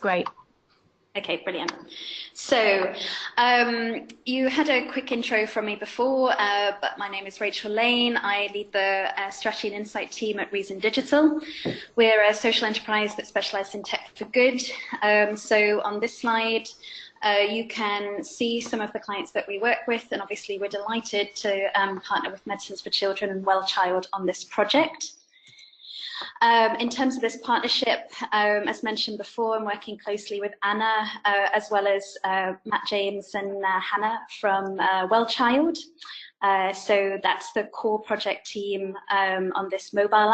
Great. Okay, brilliant. So you had a quick intro from me before, but my name is Rachel Lane. I lead the strategy and insight team at Reason Digital. We're a social enterprise that specializes in tech for good. So on this slide, you can see some of the clients that we work with, and obviously we're delighted to partner with Medicines for Children and WellChild on this project. In terms of this partnership, as mentioned before, I'm working closely with Anna, as well as Matt James and Hannah from WellChild. So that's the core project team on this mobile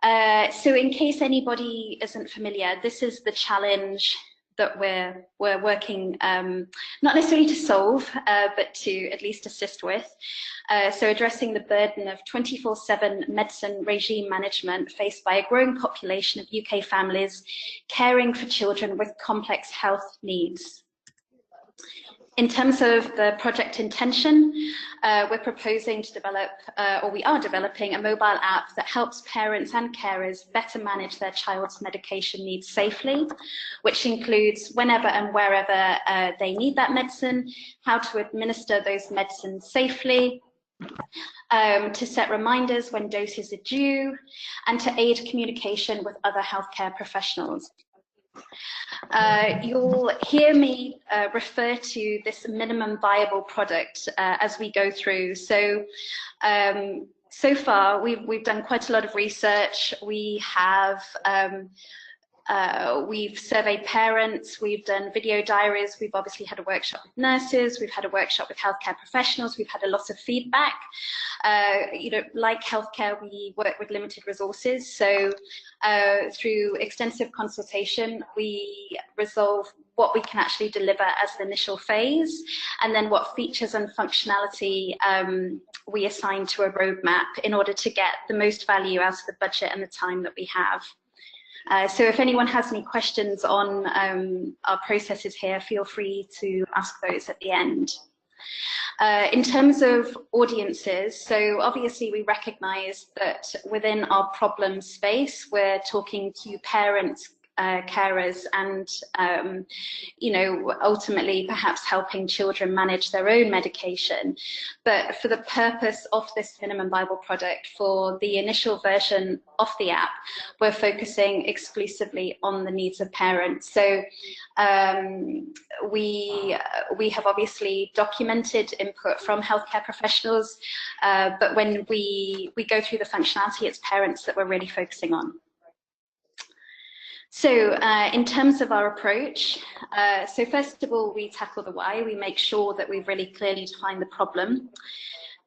app. So in case anybody isn't familiar, this is the challenge that we're working not necessarily to solve, but to at least assist with. So addressing the burden of 24/7 medicine regime management faced by a growing population of UK families caring for children with complex health needs. In terms of the project intention, we're proposing to develop, or we are developing, a mobile app that helps parents and carers better manage their child's medication needs safely, which includes whenever and wherever they need that medicine, how to administer those medicines safely, to set reminders when doses are due, and to aid communication with other healthcare professionals. You'll hear me refer to this minimum viable product as we go through. So, so far we've done quite a lot of research. We have we've surveyed parents, we've done video diaries, we've obviously had a workshop with nurses, we've had a workshop with healthcare professionals, we've had a lot of feedback. You know, like healthcare, we work with limited resources, so through extensive consultation, we resolve what we can actually deliver as the initial phase, and then what features and functionality we assign to a roadmap in order to get the most value out of the budget and the time that we have. So if anyone has any questions on our processes here, feel free to ask those at the end. In terms of audiences, so obviously we recognize that within our problem space, we're talking to parents, carers, and you know, ultimately perhaps helping children manage their own medication. But for the purpose of this minimum viable product, for the initial version of the app, we're focusing exclusively on the needs of parents. So we have obviously documented input from healthcare professionals, but when we go through the functionality, it's parents that we're really focusing on. So in terms of our approach, so first of all, we tackle the why. We make sure that we've really clearly defined the problem.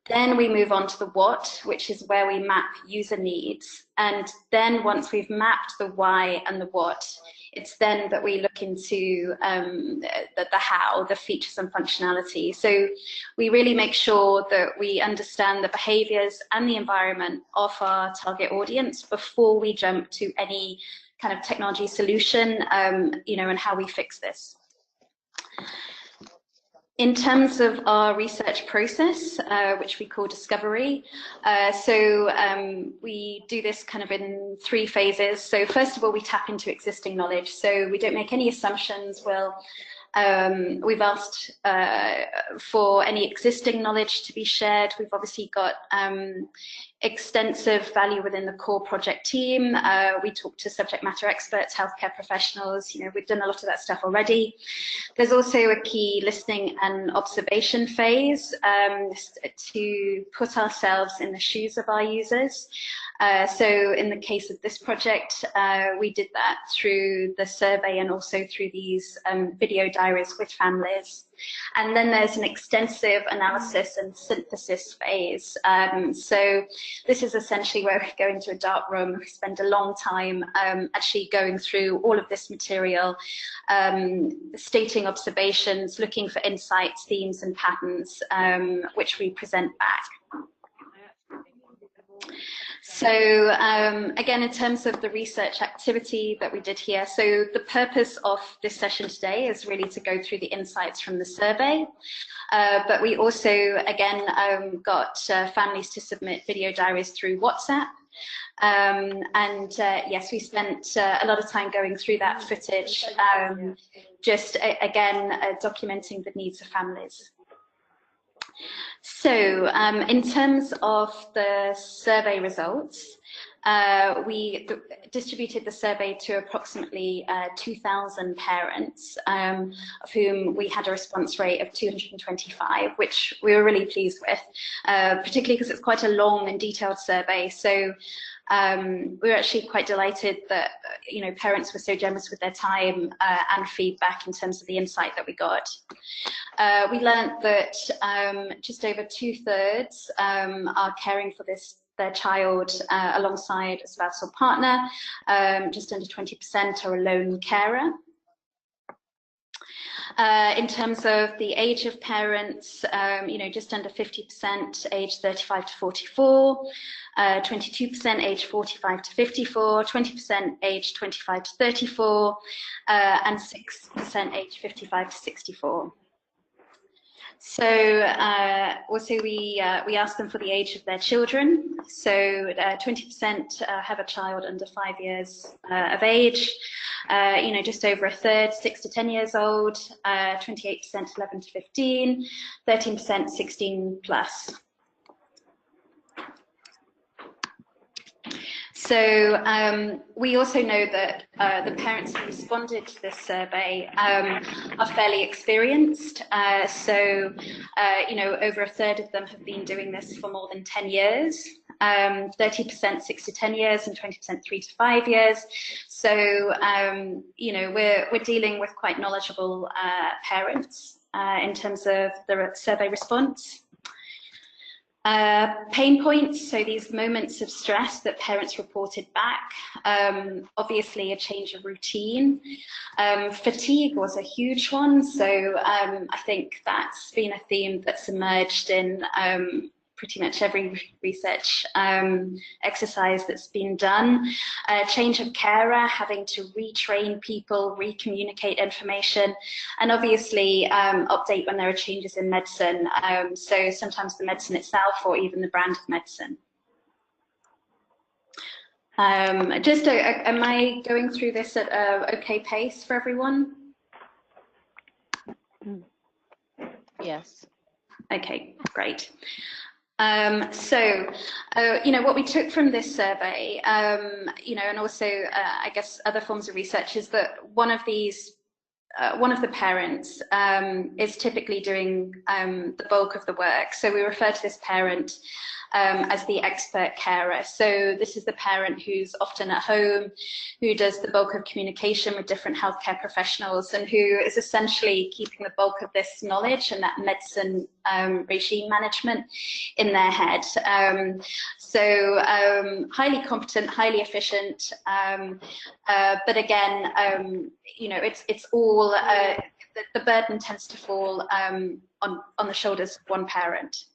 Then we move on to the what, which is where we map user needs. And then once we've mapped the why and the what, it's then that we look into the how, the features and functionality. So we really make sure that we understand the behaviors and the environment of our target audience before we jump to any kind of technology solution, you know, and how we fix this. In terms of our research process, which we call discovery, we do this kind of in 3 phases. So first of all, we tap into existing knowledge. So we don't make any assumptions. We've asked for any existing knowledge to be shared. We've obviously got extensive value within the core project team. We talk to subject matter experts, healthcare professionals. You know, we've done a lot of that stuff already. There's also a key listening and observation phase to put ourselves in the shoes of our users. So in the case of this project, we did that through the survey and also through these video diaries with families. And then there's an extensive analysis and synthesis phase. So this is essentially where we go into a dark room. We spend a long time actually going through all of this material, stating observations, looking for insights, themes and patterns, which we present back. So again, in terms of the research activity that we did here, so the purpose of this session today is really to go through the insights from the survey. But we also, again, got families to submit video diaries through WhatsApp. Yes, we spent a lot of time going through that footage, just again documenting the needs of families. So in terms of the survey results, we distributed the survey to approximately 2,000 parents, of whom we had a response rate of 225, which we were really pleased with, particularly because it's quite a long and detailed survey. So we were actually quite delighted that parents were so generous with their time and feedback in terms of the insight that we got. We learned that just over 2/3 are caring for their child alongside a spouse or partner. Just under 20% are a lone carer. In terms of the age of parents, just under 50% age 35 to 44, 22% age 45 to 54, 20% age 25 to 34, and 6% age 55 to 64. So also we asked them for the age of their children. So 20% have a child under 5 years of age. Just over 1/3, 6 to 10 years old. 28% 11 to 15. 13% 16 plus. So we also know that the parents who responded to this survey are fairly experienced. Over 1/3 of them have been doing this for more than 10 years. 30% 6 to 10 years and 20% 3 to 5 years. So we're dealing with quite knowledgeable parents in terms of the survey response. Pain points, so these moments of stress that parents reported back, obviously a change of routine. Fatigue was a huge one, so I think that's been a theme that's emerged in pretty much every research exercise that's been done. Change of carer, having to retrain people, recommunicate information, and obviously update when there are changes in medicine. So sometimes the medicine itself or even the brand of medicine. Am I going through this at an okay pace for everyone? Yes. Okay, great. What we took from this survey, and also I guess other forms of research, is that one of the parents is typically doing the bulk of the work. So we refer to this parent as the expert carer. So this is the parent who's often at home, who does the bulk of communication with different healthcare professionals, and who is essentially keeping the bulk of this knowledge and that medicine regime management in their head. Highly competent, highly efficient, but again, it's all the burden tends to fall on the shoulders of one parent.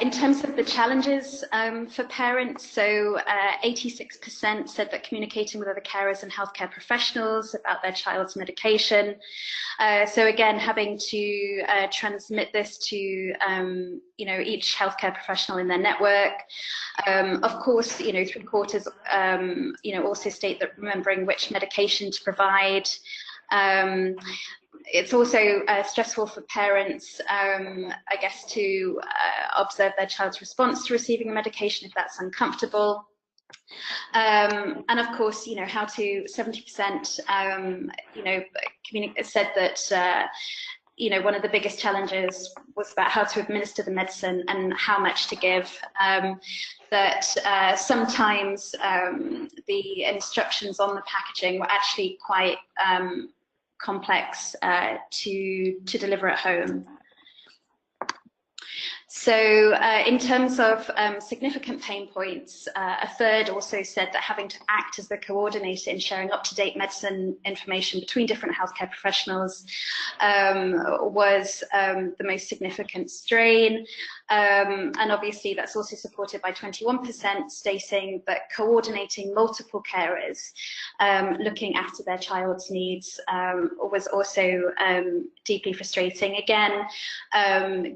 In terms of the challenges for parents, so 86% said that communicating with other carers and healthcare professionals about their child's medication. So again, having to transmit this to each healthcare professional in their network. Of course, 3/4 also state that remembering which medication to provide. It's also stressful for parents, I guess, to observe their child's response to receiving a medication if that's uncomfortable. And of course, how to 70%, said that, one of the biggest challenges was about how to administer the medicine and how much to give. That sometimes the instructions on the packaging were actually quite complex to deliver at home. So in terms of significant pain points, 1/3 also said that having to act as the coordinator in sharing up-to-date medicine information between different healthcare professionals was the most significant strain. And obviously that's also supported by 21% stating that coordinating multiple carers looking after their child's needs was also deeply frustrating. Again,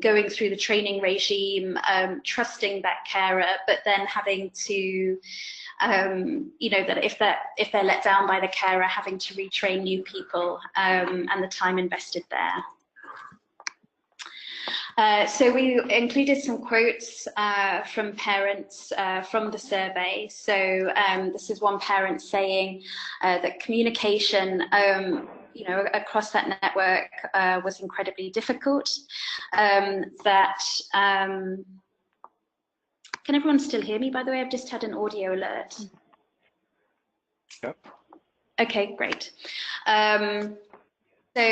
going through the training regime, trusting that carer, but then having to, you know, that if they're let down by the carer, having to retrain new people, and the time invested there. So we included some quotes from parents from the survey. So this is one parent saying that communication, you know, across that network was incredibly difficult. That can everyone still hear me? By the way, I've just had an audio alert. Yep. Okay, great. So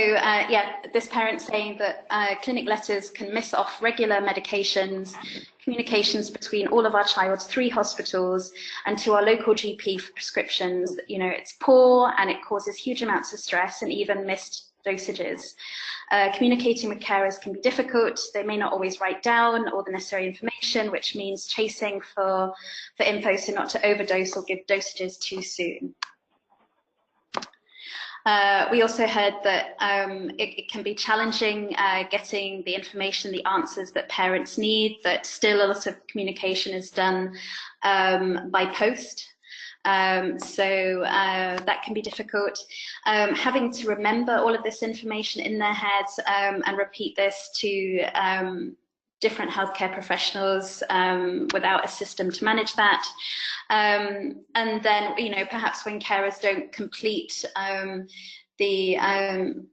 yeah, this parent saying that clinic letters can miss off regular medications, communications between all of our child's 3 hospitals and to our local GP for prescriptions. You know, it's poor and it causes huge amounts of stress and even missed dosages. Communicating with carers can be difficult. They may not always write down all the necessary information, which means chasing for info so not to overdose or give dosages too soon. We also heard that it can be challenging getting the information, the answers that parents need, that still a lot of communication is done by post. So that can be difficult. Having to remember all of this information in their heads and repeat this to different healthcare professionals without a system to manage that. And then, you know, perhaps when carers don't complete the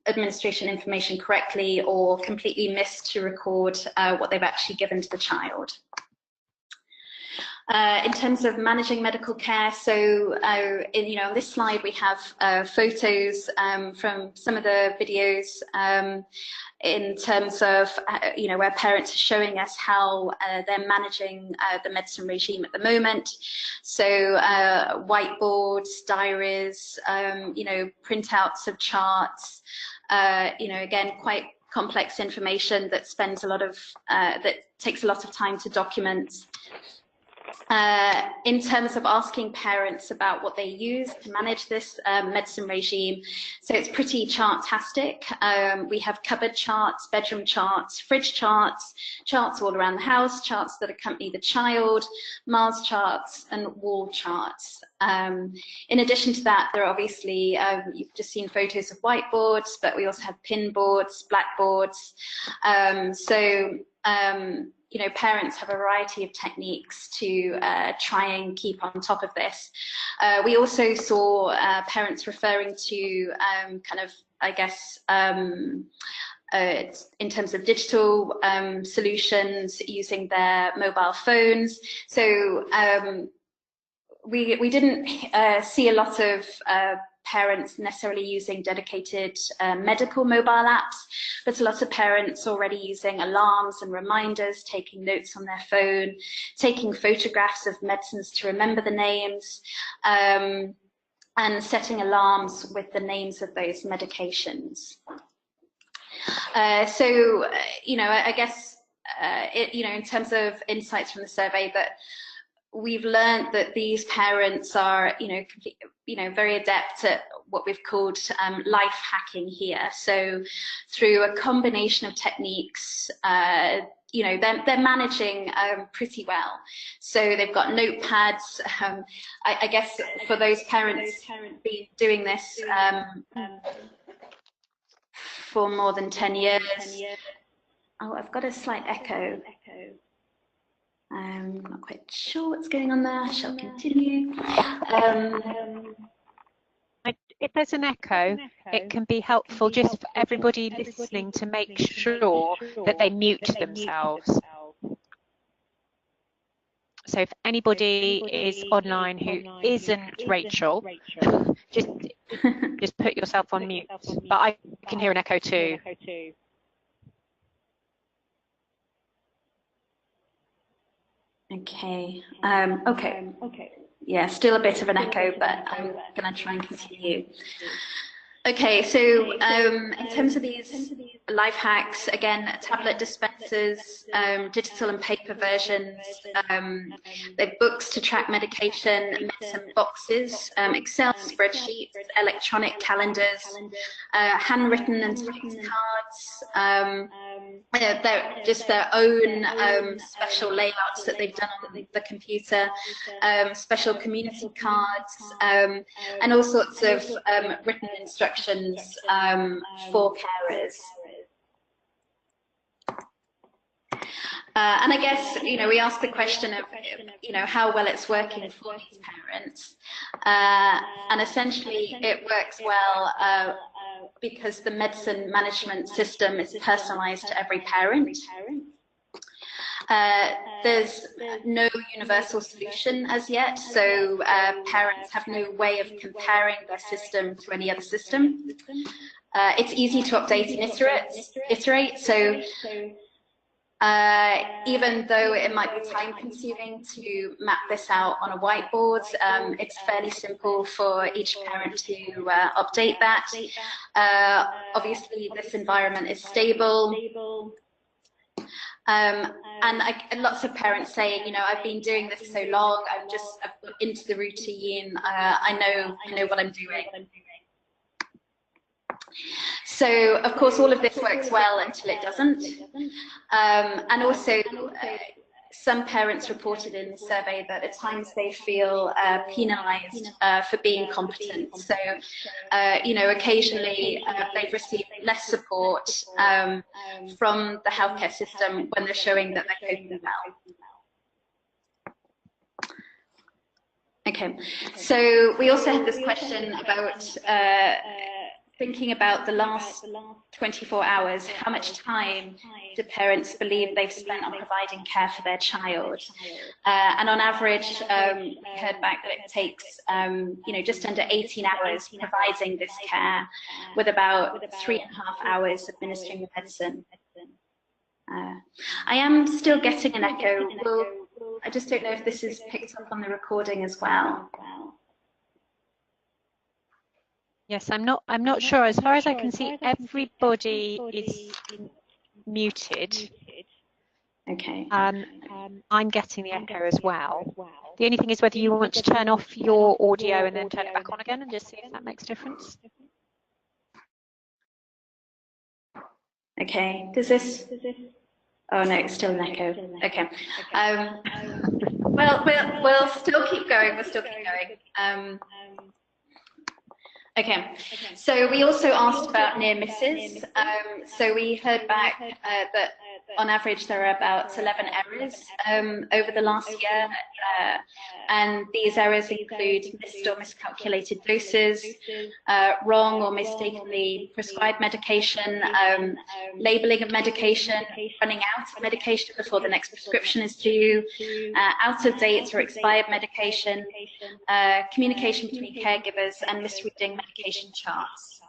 administration information correctly or completely miss to record what they've actually given to the child. In terms of managing medical care, so you know, on this slide we have photos from some of the videos in terms of you know, where parents are showing us how they're managing the medicine regime at the moment. So whiteboards, diaries, you know, printouts of charts. You know, again, quite complex information that spends a lot of that takes a lot of time to document. In terms of asking parents about what they use to manage this medicine regime, so it's pretty chartastic. We have cupboard charts, bedroom charts, fridge charts, charts all around the house, charts that accompany the child, Mars charts and wall charts. In addition to that, there are obviously, you've just seen photos of whiteboards, but we also have pin boards, blackboards. You know, parents have a variety of techniques to try and keep on top of this. We also saw parents referring to kind of, I guess, in terms of digital solutions using their mobile phones. So we didn't see a lot of parents necessarily using dedicated medical mobile apps, but a lot of parents already using alarms and reminders, taking notes on their phone, taking photographs of medicines to remember the names, and setting alarms with the names of those medications. So, you know, I guess, you know, in terms of insights from the survey, that we've learned that these parents are, you know, very adept at what we've called life hacking here. So through a combination of techniques, you know, they're managing pretty well. So they've got notepads. I guess for those parents been doing this for more than 10 years. Oh, I've got a slight echo. I'm not quite sure what's going on there. I shall continue. If there's an echo, it can be helpful just for everybody listening to make sure that they mute themselves. So if anybody is online who isn't Rachel, just put yourself on mute. But I can hear an echo too. Okay. Okay. Yeah, still a bit of an echo, but I'm going to try and continue. Okay, so in terms of these life hacks, again, tablet dispensers, digital and paper versions, they're books to track medication, medicine boxes, Excel spreadsheets, electronic calendars, handwritten and typed cards. They're just their own special layouts that they've done on the computer, special community cards, and all sorts of written instructions for carers. And I guess, we ask the question of, how well it's working for these parents. And essentially it works well because the medicine management system is personalized to every parent. There's no universal solution as yet, so parents have no way of comparing their system to any other system. It's easy to update and iterate, so even though it might be time consuming to map this out on a whiteboard, it's fairly simple for each parent to update that. Obviously this environment is stable. And lots of parents say, I've been doing this so long, I've got into the routine, I know what I'm doing. So, of course, all of this works well until it doesn't. And also, some parents reported in the survey that at times they feel penalized for being competent. So, occasionally they've received less support from the healthcare system when they're showing that they're coping well. Okay, so we also had this question about thinking about the last 24 hours, how much time do parents believe they've spent on providing care for their child? And on average, we heard back that it takes, just under 18 hours providing this care, with about 3.5 hours administering the medicine. I am still getting an echo. I just don't know if this is picked up on the recording as well. Yes, I'm not sure. As far as I can see, everybody is muted. Okay. I'm getting the echo as well. The only thing is whether you want to turn off your audio and then turn it back on again and just see if that makes a difference. Okay. Does this? Oh no, it's still an echo. Okay. Well, we'll still keep going. We'll still keep going. Okay, so we also asked about near misses. So we heard back that on average there are about 11 errors over the last year, and these errors include missed or miscalculated doses, wrong or mistakenly prescribed medication, labeling of medication, running out of medication before the next prescription is due, out of date or expired medication, communication between caregivers, and misreading medication charts.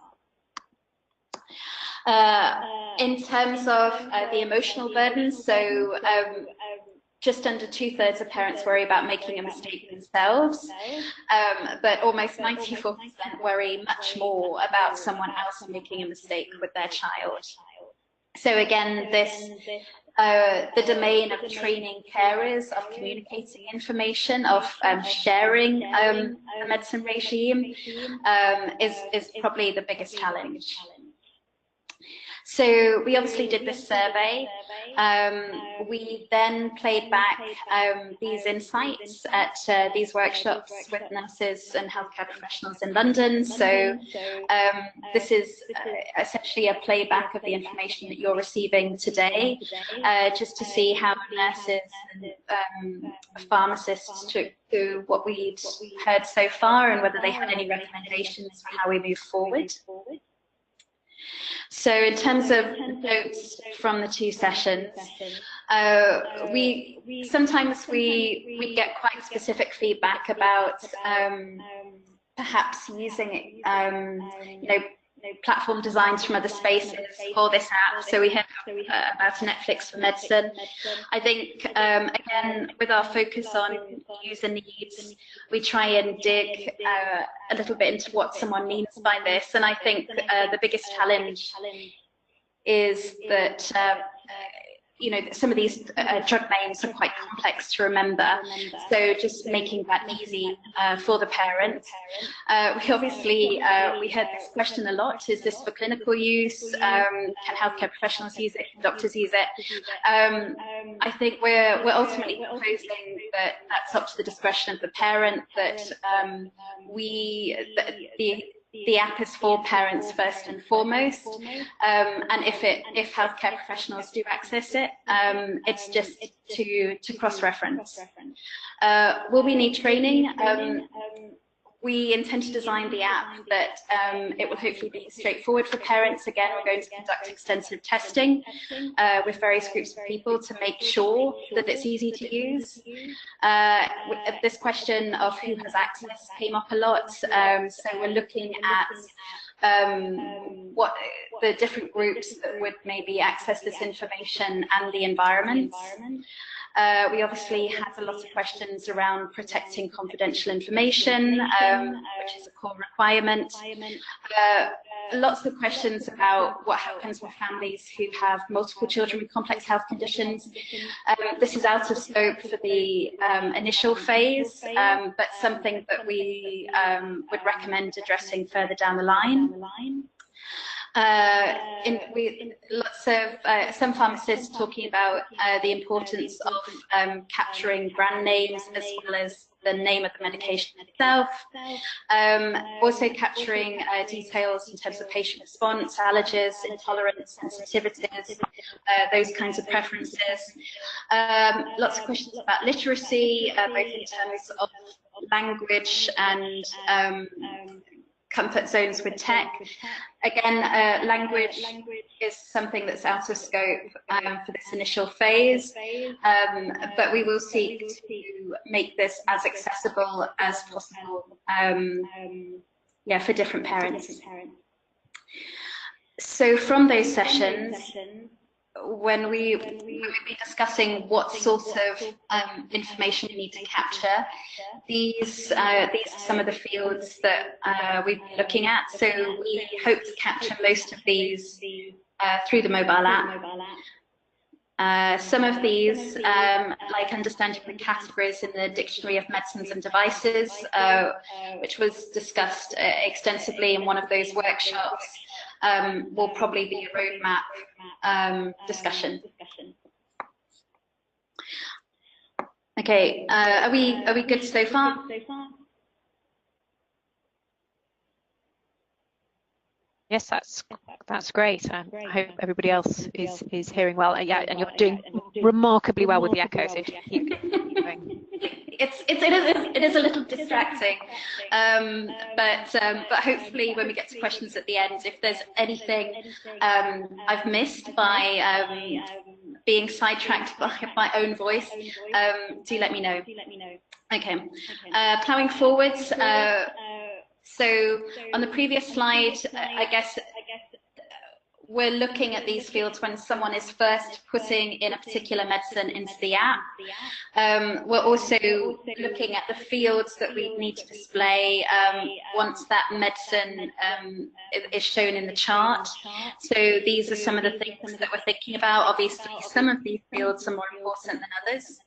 In terms of the emotional burden, so just under 2/3 of parents worry about making a mistake themselves, but almost 94% worry much more about someone else making a mistake with their child. So again, the domain of training carers, of communicating information, of sharing a medicine regime is probably the biggest challenge. So we obviously did this survey. We then played back these insights at these workshops with nurses and healthcare professionals in London. So this is essentially a playback of the information that you're receiving today, just to see how nurses and pharmacists took to what we'd heard so far and whether they had any recommendations for how we move forward. So in terms of notes from the 2 sessions, sometimes we get quite specific feedback about perhaps using platform designs from other spaces for this app. So we heard about Netflix for medicine. I think again, with our focus on user needs. We try and dig a little bit into what someone means by this. And I think the biggest challenge is that you know, some of these drug names are quite complex to remember, so just making that easy for the parents. We obviously, we heard this question a lot, is this for clinical use? Can healthcare professionals use it? Can doctors use it? I think we're ultimately proposing that that's up to the discretion of the parent, that the app is for parents first and foremost, and if healthcare professionals do access it, it's just to cross-reference. Will we need training? We intend to design the app that it will hopefully be straightforward for parents. Again, we're going to conduct extensive testing with various groups of people to make sure that it's easy to use. This question of who has access came up a lot, so we're looking at what the different groups that would maybe access this information and the environment. We obviously had a lot of questions around protecting confidential information, which is a core requirement. Lots of questions about what happens with families who have multiple children with complex health conditions. This is out of scope for the initial phase, but something that we would recommend addressing further down the line. Lots of some pharmacists talking about the importance of capturing brand names as well as the name of the medication itself. Also capturing details in terms of patient response, allergies, intolerance, sensitivities, those kinds of preferences. Lots of questions about literacy, both in terms of language and comfort zones with tech. Again, language is something that's out of scope for this initial phase, but we will seek to make this as accessible as possible, yeah, for different parents. So from those sessions, when we will be discussing what sort of information we need to capture, these are some of the fields that we've been looking at. So we hope to capture most of these through the mobile app. Some of these, like understanding the categories in the Dictionary of Medicines and Devices, which was discussed extensively in one of those workshops, will probably be a roadmap discussion. Okay, are we good so far? Yes, that's great. I hope everybody else is hearing well. Yeah, and you're doing remarkably well with the echo. So keep going. It is a little distracting, but hopefully when we get to questions at the end, if there's anything I've missed by being sidetracked by my own voice, do let me know. Okay, plowing forwards. So on the previous slide, I guess we're looking at these fields when someone is first putting in a particular medicine into the app. We're also looking at the fields that we need to display once that medicine is shown in the chart. So these are some of the things that we're thinking about. Obviously, some of these fields are more important than others.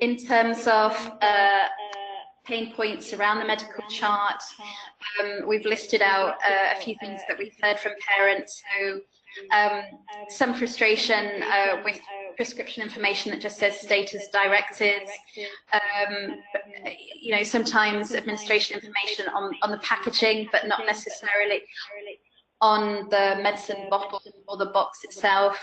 In terms of pain points around the medical chart, we've listed out a few things that we've heard from parents. So some frustration with prescription information that just says status directed. You know, sometimes administration information on the packaging, but not necessarily on the medicine bottle or the box itself.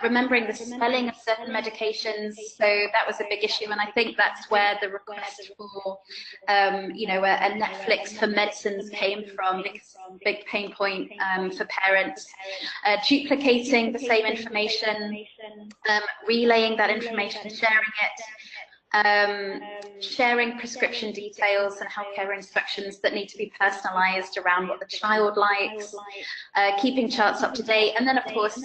Remembering the spelling of certain medications, so that was a big issue, and I think that's where the request for you know, a Netflix for medicines came from, because it's a big pain point for parents. Duplicating the same information, relaying that information, sharing it. sharing prescription details and healthcare instructions that need to be personalized around what the child likes, keeping charts up to date, and then of course,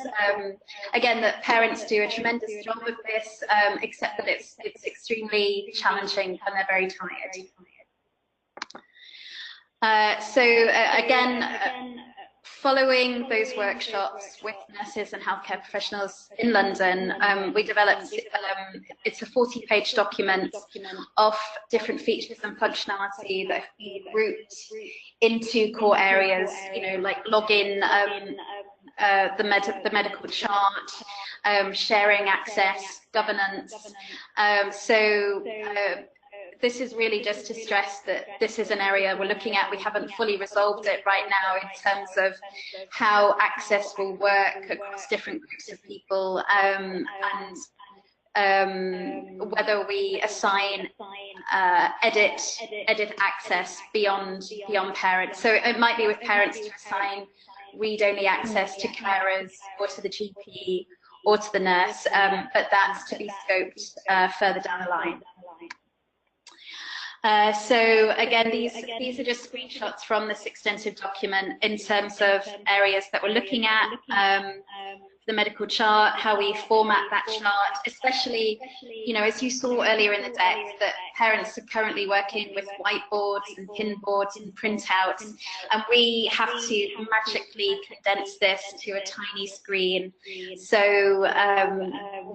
again, that parents do a tremendous job of this, except that it's extremely challenging when they're very tired. Again, following those workshops with nurses and healthcare professionals in London, we developed, it's a 40-page document of different features and functionality that have been grouped into core areas, you know, like login, the medical chart, sharing access, governance. This is really just to stress that this is an area we're looking at. We haven't fully resolved it right now in terms of how access will work across different groups of people, and whether we assign edit access beyond parents. So it might be with parents to assign read-only access to carers or to the GP or to the nurse, but that's to be scoped further down the line. So again, these are just screenshots from this extensive document in terms of areas that we're looking at, the medical chart, how we format that chart, especially, you know, as you saw earlier in the deck, that parents are currently working with whiteboards and pinboards and printouts, and we have to magically condense this to a tiny screen. So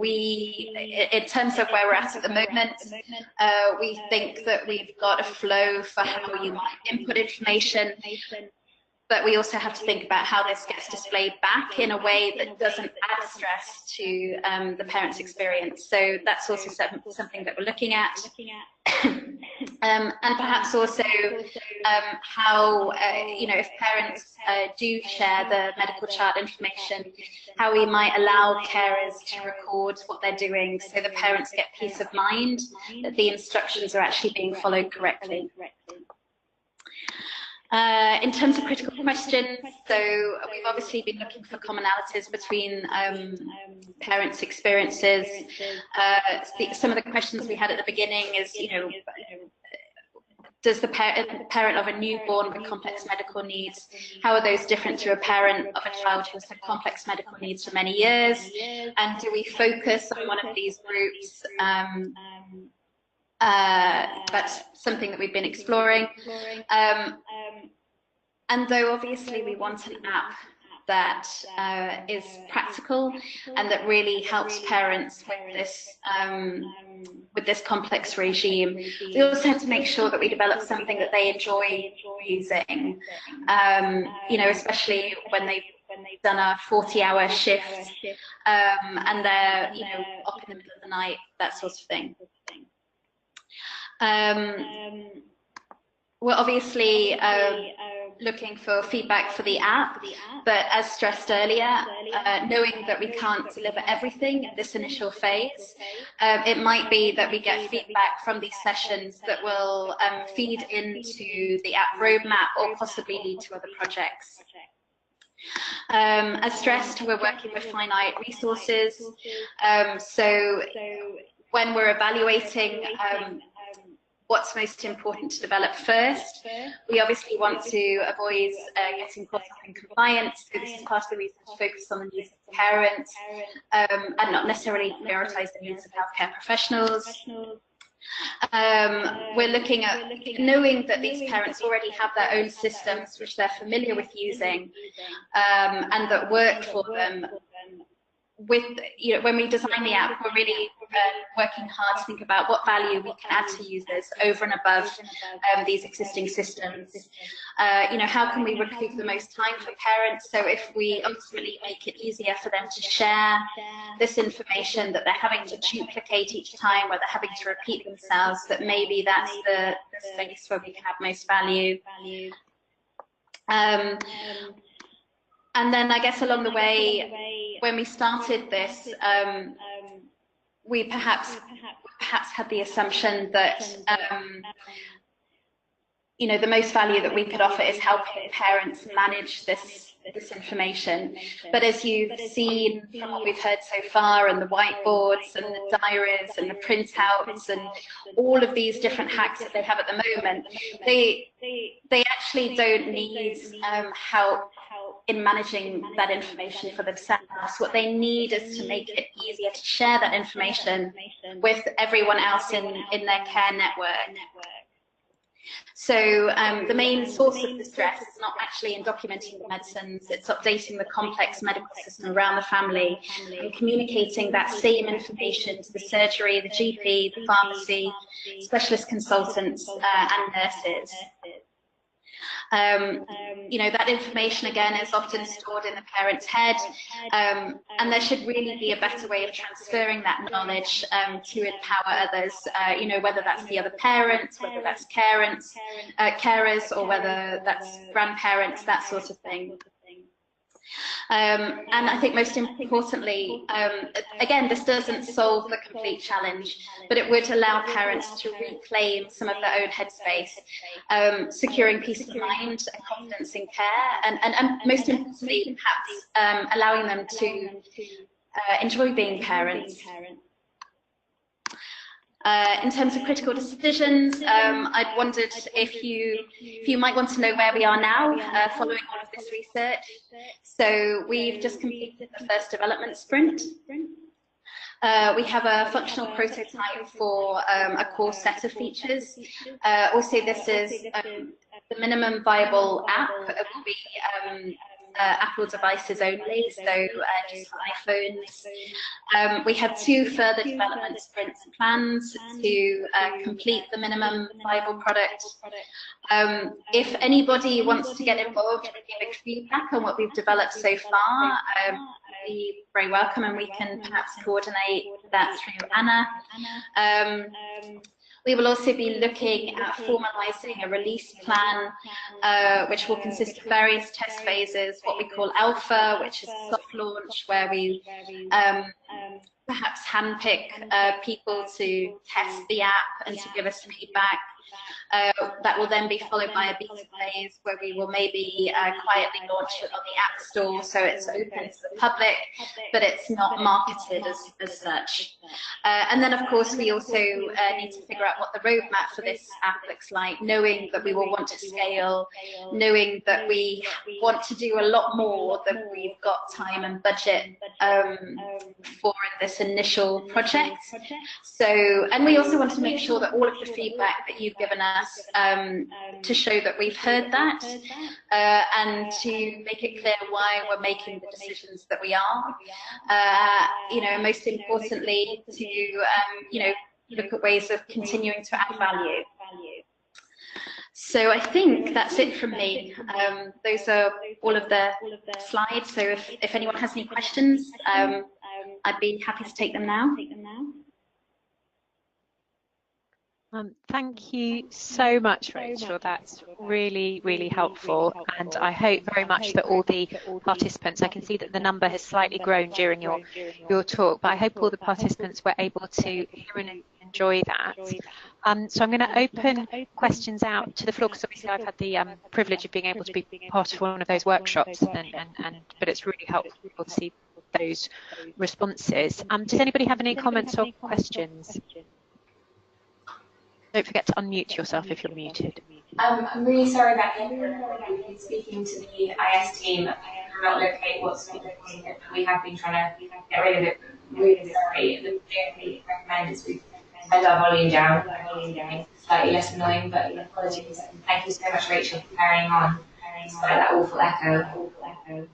in terms of where we're at the moment, we think that we've got a flow for how you might input information, but we also have to think about how this gets displayed back in a way that doesn't add stress to the parent's experience. So that's also something that we're looking at. And perhaps also how, you know, if parents do share the medical chart information, how we might allow carers to record what they're doing so the parents get peace of mind that the instructions are actually being followed correctly. In terms of critical questions, so we've obviously been looking for commonalities between parents' experiences. Some of the questions we had at the beginning is, you know, does the parent of a newborn with complex medical needs, how are those different to a parent of a child who's had complex medical needs for many years? And do we focus on one of these groups? That's something that we've been exploring. And though obviously we want an app that is practical and that really helps parents with this complex regime, we also have to make sure that we develop something that they enjoy using. You know, especially when they've done a 40-hour shift and they're, you know, up in the middle of the night, that sort of thing. We're obviously looking for feedback for the app, but as stressed earlier, knowing that we can't deliver everything at this initial phase, it might be that we get feedback from these sessions that will feed into the app roadmap or possibly lead to other projects. As stressed, we're working with finite resources, so when we're evaluating what's most important to develop first, we obviously want to avoid getting caught up in compliance. So this is part of the reason to focus on the needs of parents and not necessarily prioritise the needs of healthcare professionals. We're looking at knowing that these parents already have their own systems which they're familiar with using and that work for them. With, you know, when we design the app, we're really working hard to think about what value we can add to users over and above these existing systems. You know, how can we recoup the most time for parents? So if we ultimately make it easier for them to share this information that they're having to duplicate each time, where they're having to repeat themselves, that maybe that's the space where we can add most value. And then I guess along the way, when we started this, we perhaps had the assumption that you know, the most value that we could offer is helping parents manage this this information. But as you've seen from what we've heard so far, and the whiteboards and the diaries and the printouts and all of these different hacks that they have at the moment, they actually don't need help in managing that information for themselves. What they need is to make it easier to share that information with everyone else in their care network. So the main source of the stress is not actually in documenting the medicines, it's updating the complex medical system around the family and communicating that same information to the surgery, the GP, the pharmacy, specialist consultants and nurses. You know, that information again is often stored in the parent's head, and there should really be a better way of transferring that knowledge to empower others, you know, whether that's the other parents, whether that's carers, or whether that's grandparents, that sort of thing. And I think most importantly, again, this doesn't solve the complete challenge, but it would allow parents to reclaim some of their own headspace, securing peace of mind and confidence in care, and most importantly, perhaps allowing them to enjoy being parents. In terms of critical decisions, I'd wondered if you might want to know where we are now following all of this research. So we've just completed the first development sprint. We have a functional prototype for a core set of features. Also, this is the minimum viable app. It will be Apple devices only, so just iPhones. We have 2 further development sprints plans to complete the minimum viable product. If anybody wants to get involved and give feedback on what we've developed so far, be very welcome, and we can perhaps coordinate that through Anna. We will also be looking at formalising a release plan, which will consist of various test phases, what we call alpha, which is a soft launch, where we perhaps handpick people to test the app and to give us feedback. That will then be followed by a beta phase where we will maybe quietly launch it on the App Store, so it's open to the public, but it's not marketed as such. And then, of course, we also need to figure out what the roadmap for this app looks like, knowing that we will want to scale, knowing that we want to do a lot more than we've got time and budget for this initial project. So, and we also want to make sure that all of the feedback that you've given us to show that we've heard that and to make it clear why we're making the decisions that we are, you know, most importantly to you know, look at ways of continuing to add value. So I think that's it from me. Those are all of the slides, so if anyone has any questions, I'd be happy to take them now. Thank you so much, Rachel. That's really, really helpful. And I hope very much that all the participants, I can see that the number has slightly grown during your talk, but I hope all the participants were able to hear and enjoy that. So I'm going to open questions out to the floor, because obviously I've had the privilege of being able to be part of one of those workshops, but it's really helpful to see those responses. Does anybody have any comments or questions? Don't forget to unmute yourself if you're muted. I'm really sorry about the echo. We've been speaking to the IS team and cannot locate what's been causing it, but we have been trying to get rid of it. Really sorry. The thing we recommend is we turn our volume down. Slightly less annoying, but apologies. Thank you so much, Rachel, for carrying on despite that awful echo.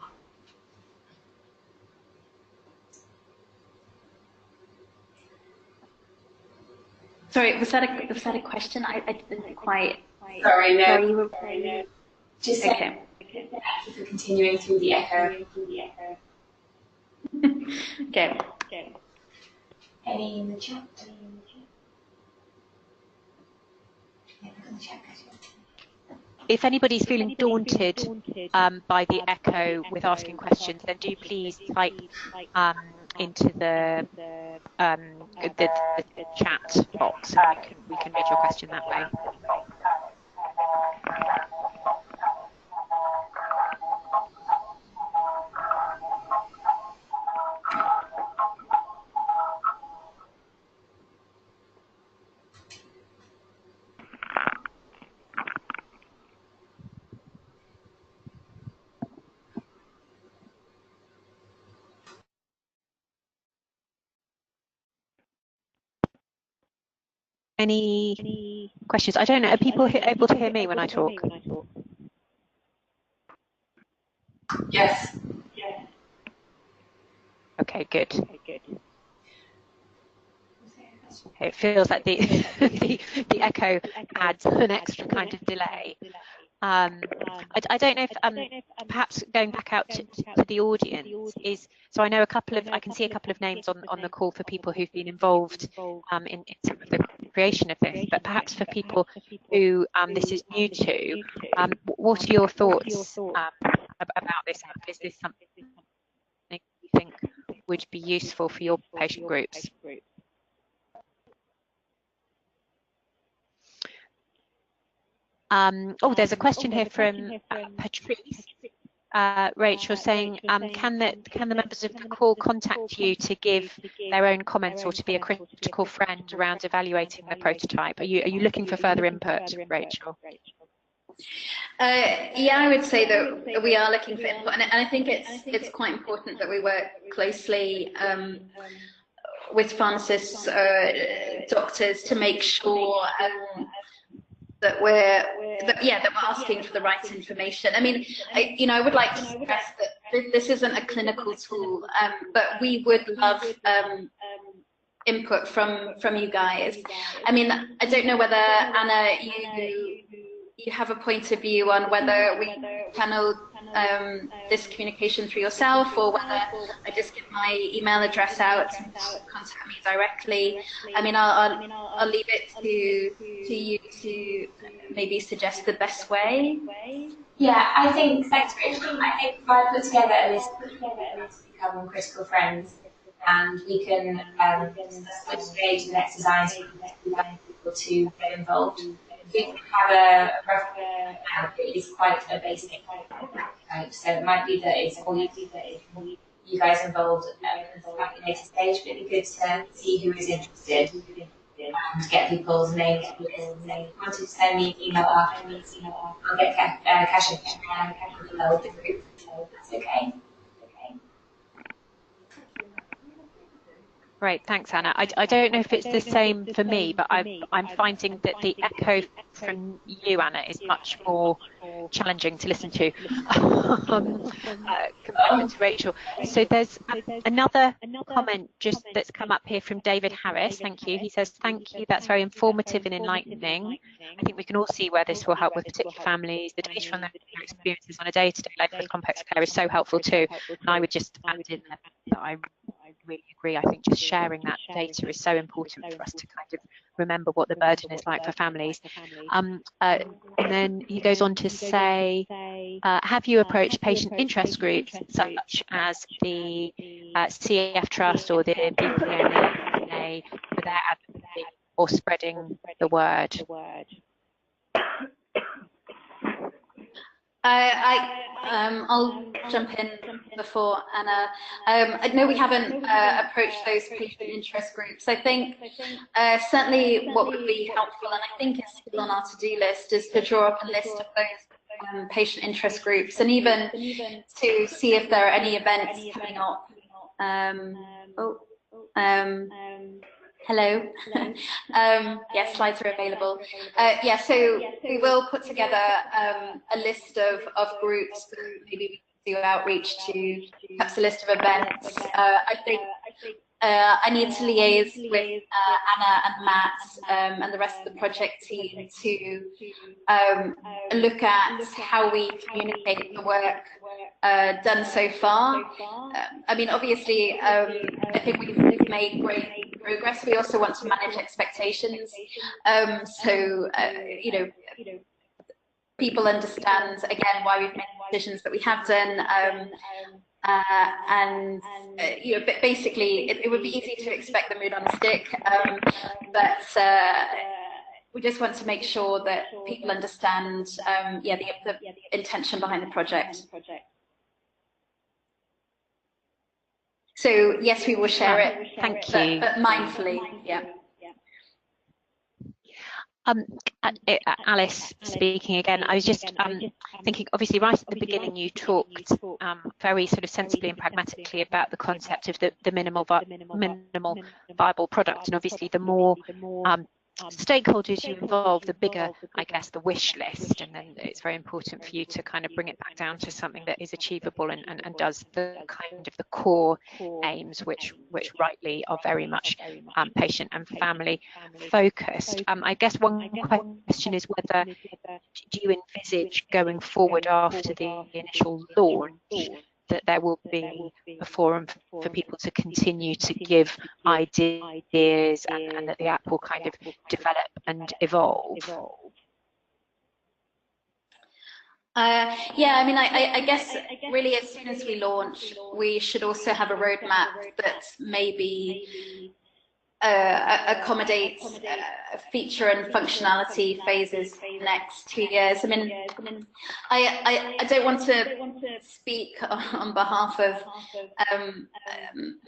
Sorry, was that a question? I didn't quite. Sorry, no. Sorry, you were... Just okay. Thank you for continuing through the echo. Okay. Any in the chat? If anybody's feeling daunted by the echo with asking questions, then do please type into the chat box, and we can read your question that way. any questions? I don't know. Are people able to hear me when I talk? Yes. Okay, good. It feels like the the echo adds an extra kind of delay. I don't know if perhaps going back out to the audience is, so I know I can see a couple of names on the call for people who've been involved in some of the creation of this, but perhaps for people who this is new to, what are your thoughts about this app? Is this something you think would be useful for your patient groups? Oh, there's a question here from Patrice. Rachel saying, can the members of the call contact you to give their own comments or to be a critical friend around evaluating the prototype? Are you looking for further input, Rachel? Yeah, I would say that we are looking for input, and I think it's quite important that we work closely with pharmacists, doctors, to make sure that we're asking for the right information. I mean, I would like to stress that this isn't a clinical tool, but we would love input from you guys. I mean, I don't know whether, Anna, you have a point of view on whether we channel this communication through yourself, or whether I just give my email address out and contact me directly. I mean, I'll leave it to you to maybe suggest the best way. Yeah, I think, thanks, Rachel. I think if I put together a list of become critical friends, and we can discuss the stage and next designs for people to get involved. We can have a rough out. It is quite a basic type, so it might be that it's all you guys involved at a slightly later stage, but it'd be good to see who is interested and get people's names. If you wanted to send me an email afterwards, I'll get Kasia to load the group. So that's okay. Great, thanks, Anna. I don't know if it's the same for me, but I'm finding that the echo from you, Anna, is much more challenging to listen to compared to Rachel. So there's another comment just that's come up here from David Harris. Thank you. He says, thank you. That's very informative and enlightening. I think we can all see where this will help with particular families. The data from their experiences on a day-to-day life with complex care is so helpful too. And I would just add in that I really agree. I think just sharing that data is so important for us to kind of remember what the burden is like for families. And then he goes on to say, have you approached patient interest groups such as the CF Trust or the BPNA for their advocacy or spreading the word? I'll jump in before Anna. I know we haven't approached those patient interest groups. I think certainly what would be helpful, and I think it's still on our to-do list, is to draw up a list of those patient interest groups, and even to see if there are any events coming up. Hello. Yes, slides are available. Yeah, so we will put together a list of groups. Maybe we can do outreach to perhaps a list of events. I think I need to liaise with Anna and Matt and the rest of the project team to look at how we communicate the work done so far. I mean, obviously, I think we've made great progress. We also want to manage expectations. So, people understand, again, why we've made the decisions that we have done. Basically, it would be easy to expect the mood on a stick, but we just want to make sure that people understand, the intention behind the project. So yes, we will share it. Thank you. But mindfully, yeah. Alice speaking again. I was just thinking, obviously, right at the beginning, you talked very sort of sensibly and pragmatically about the concept of the minimal viable product, and obviously, the more stakeholders you involve, the bigger, I guess, the wish list, and then it's very important for you to kind of bring it back down to something that is achievable and does the kind of the core aims, which rightly are very much patient and family focused. I guess one question is whether do you envisage going forward after the initial launch that there will be a forum for people to continue to give ideas and that the app will kind of develop and evolve? Yeah, I mean, I guess really as soon as we launch, we should also have a roadmap that maybe accommodates feature and functionality phases for the next 2 years. I mean, I don't want to speak on behalf of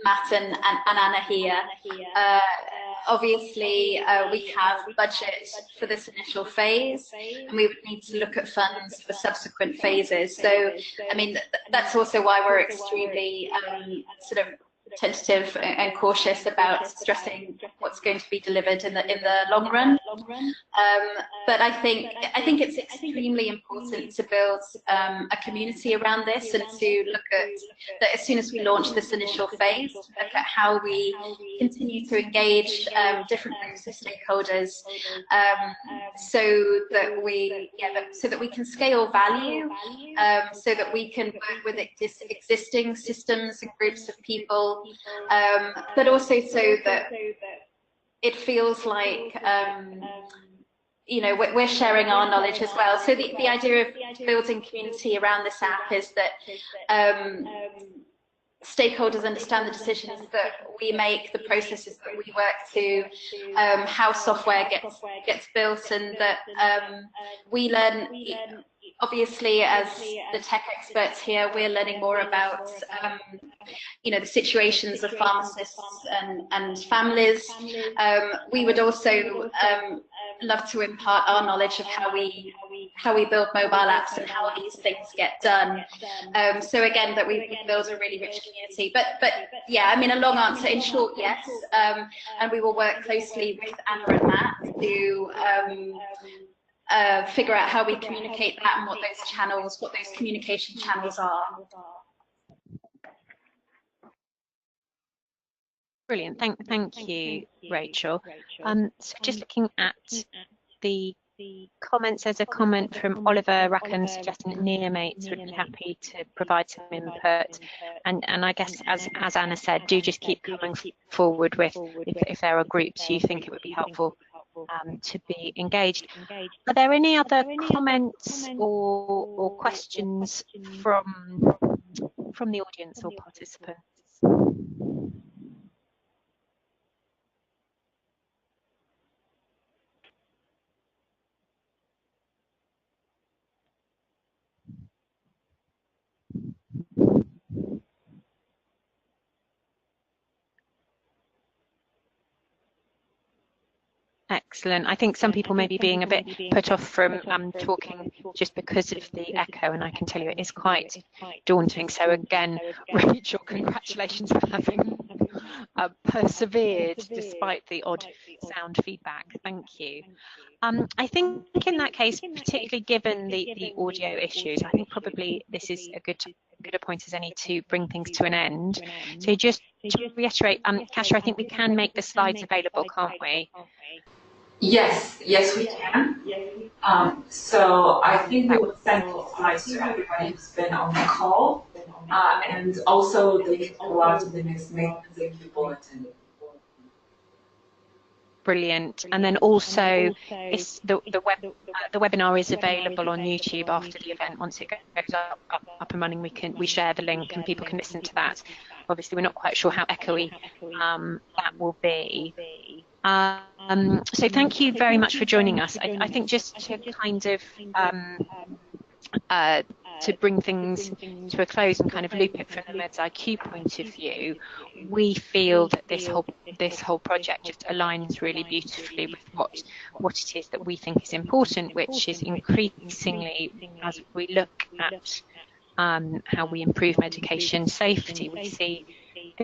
Matt and Anna here. Obviously, we have budget for this initial phase, and we would need to look at funds for subsequent phases. So, I mean, that's also why we're extremely sort of tentative and cautious about stressing what's going to be delivered in the long run. But I think it's extremely important to build a community around this, and to look at that as soon as we launch this initial phase, look at how we continue to engage different groups of stakeholders, so that we can scale value, so that we can work with existing systems and groups of people, but also so that it feels like you know, we're sharing our knowledge as well. So the idea of building community around this app is that stakeholders understand the decisions that we make, the processes that we work to, how software gets built, and that we learn. Obviously, as the tech experts here, we're learning more about, you know, the situations of pharmacists and families. We would also love to impart our knowledge of how we build mobile apps and how these things get done. So again, that we build a really rich community. But yeah, I mean, a long answer. In short, yes. And we will work closely with Anna and Matt to figure out how we communicate that and what those communication channels are. Brilliant. Thank you, Rachel. So just looking at the comments, there's a comment from Oliver Rackham suggesting that neonates would be happy to provide some input, and I guess as Anna said, do just keep coming forward with if there are groups you think it would be helpful to be engaged. Are there any other comments or questions from the audience or participants? Excellent. I think some people may be being a bit put off from talking just because of the echo, and I can tell you it is quite daunting. So again, Rachel, congratulations for having persevered despite the odd sound feedback. Thank you. I think in that case, particularly given the audio issues, I think probably this is a good a point as any to bring things to an end. So just to reiterate, Kasia, I think we can make the slides available, can't we? Yes, we can. So I think we will send the slides to everybody who's been on the call, and also they will go out to the next main bulletin. Brilliant. And then also, the webinar is available on YouTube after the event. Once it goes up and running, we share the link and people can listen to that. Obviously, we're not quite sure how echoey that will be. So thank you very much for joining us. I think just to kind of to bring things to a close and kind of loop it from the MedsIQ point of view, we feel that this whole project just aligns really beautifully with what it is that we think is important, which is increasingly, as we look at how we improve medication safety, we see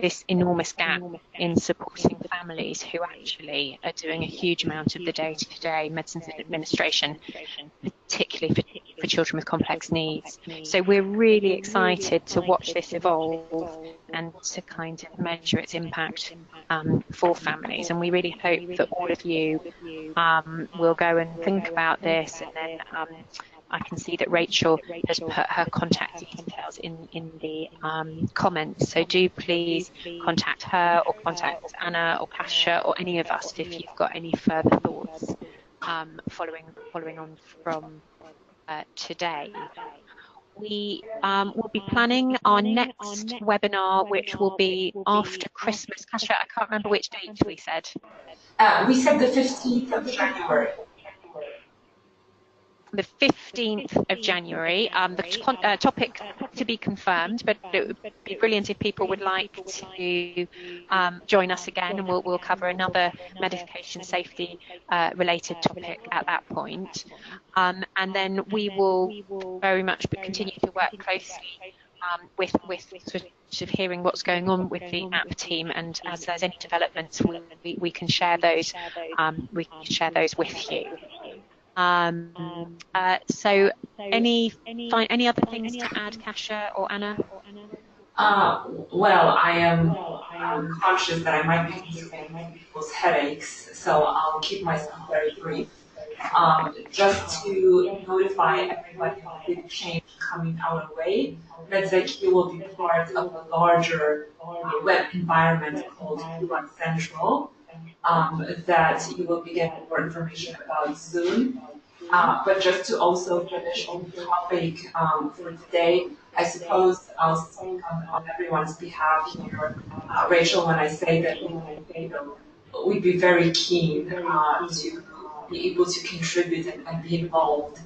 this enormous gap in supporting families who actually are doing a huge amount of the day-to-day medicines administration, particularly for children with complex needs. So we're really excited to watch this evolve and to kind of measure its impact for families. And we really hope that all of you will go and think about this, and then I can see that Rachel has put her contact details in the comments. So do please contact her or contact Anna or Kasia or any of us if you've got any further thoughts following on from today. We will be planning our next webinar, which will be after Christmas. Kasia, I can't remember which date we said. We said the 15th of January. The 15th of January. The topic to be confirmed, but it would be brilliant if people would like to join us again, and we'll cover another medication safety related topic at that point. And then we will very much continue to work closely with sort of hearing what's going on with the app team, and as there's any developments, we can share those. We can share those with you. So any other things to add, Kasia or Anna? Well, I am conscious that I might be causing people's headaches, so I'll keep myself very brief. Just to notify everybody of the big change coming our way, MedSIQ will be part of a larger web environment called QI Central, that you will be getting more information about soon. But just to also finish on the topic for today, I suppose I'll speak on everyone's behalf here, Rachel, when I say that we'd be very keen to be able to contribute and be involved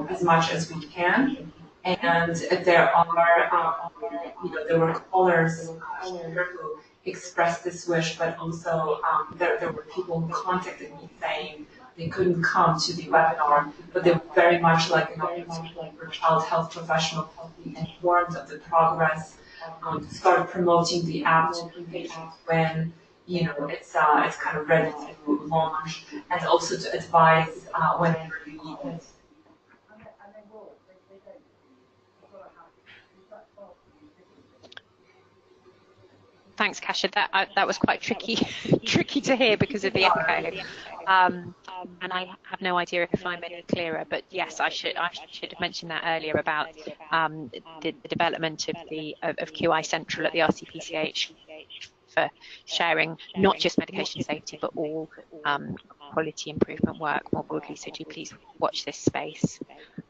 as much as we can. And there are, there were callers here who expressed this wish, but also there were people who contacted me saying they couldn't come to the webinar, but they were very much like an opportunity for child health professionals to be informed of the progress, to start promoting the app to patients when it's kind of ready to launch, and also to advise whenever you need it. Thanks, Kasia. That was quite tricky to hear because of the echo, and I have no idea if I'm any clearer. But yes, I should have mentioned that earlier about the development of QI Central at the RCPCH for sharing not just medication safety but all quality improvement work more broadly. So do please watch this space.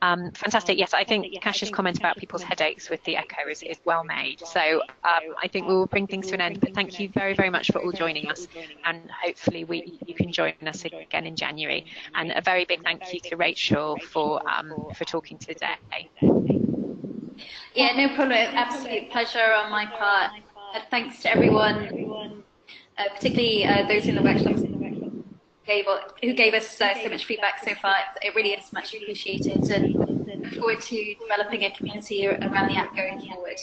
Fantastic. Yes, I think Kasia's comment about people's headaches with the echo is well made. So I think we will bring things to an end. But thank you very, very much for all joining us, and hopefully you can join us again in January. And a very big thank you to Rachel for talking today. Yeah, no problem. Absolute pleasure on my part. Thanks to everyone, particularly those in the workshops who gave us so much feedback so far. It really is much appreciated, and look forward to developing a community around the app going forward.